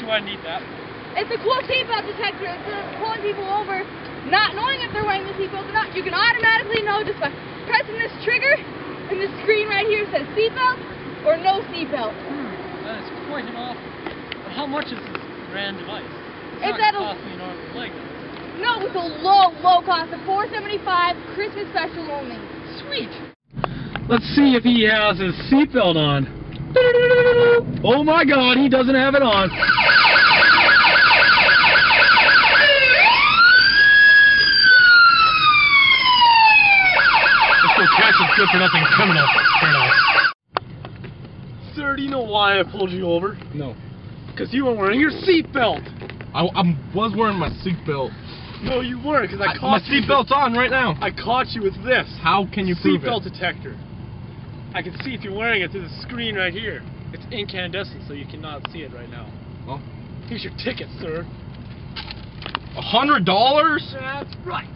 why I need that. It's a cool seatbelt detector. It's pulling people over, not knowing if they're wearing the seatbelt or not. You can automatically know just by pressing this trigger, and the screen right here says seatbelt or no seatbelt. That is quite an offer. But how much is this grand device? It's at a costly an arm and a leg. No, it's a low cost of $4.75, Christmas special only. Sweet. Let's see if he has his seatbelt on. Oh my God, he doesn't have it on. Let's go catch this good-for-nothing criminal. Turn off. Sir, do you know why I pulled you over? No. Because you weren't wearing your seatbelt. I was wearing my seatbelt. No, you weren't, because I caught you. My seatbelt's on right now. I caught you with this. How can you prove it? Seatbelt detector. I can see if you're wearing it through the screen right here. It's incandescent, so you cannot see it right now. Well, here's your ticket, sir. $100? That's right.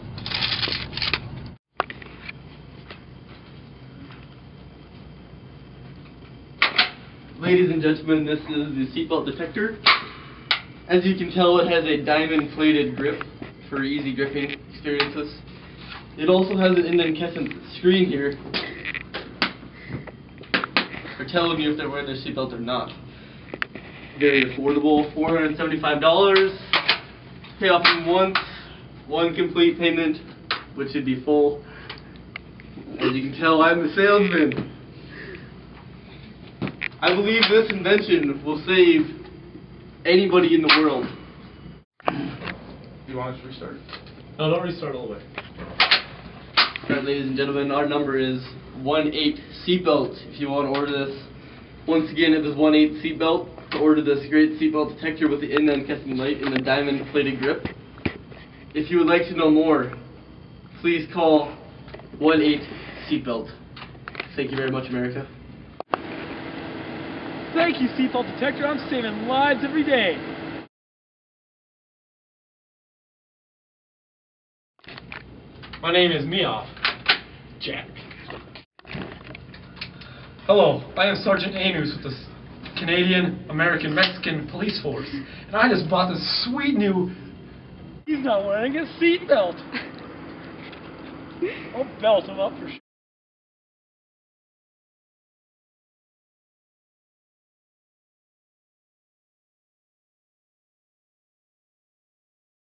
Ladies and gentlemen, this is the seatbelt detector. As you can tell, it has a diamond-plated grip for easy gripping experiences. It also has an incandescent screen here for telling you if they're wearing their seatbelt or not. Very affordable, $475. Pay off in one complete payment, which should be full. As you can tell, I'm the salesman. I believe this invention will save anybody in the world. Do you want us to restart? No, don't restart all the way. Alright, ladies and gentlemen, our number is 18-seatbelt if you want to order this. Once again, it is 18-seatbelt to order this great seatbelt detector with the incandescent light and the diamond-plated grip. If you would like to know more, please call 18-seatbelt. Thank you very much, America. Thank you, seatbelt detector. I'm saving lives every day. My name is Meoff. Jack. Hello, I am Sergeant Anus with the Canadian-American-Mexican Police Force, and I just bought this sweet new... He's not wearing a seatbelt. I'll belt him up for sure.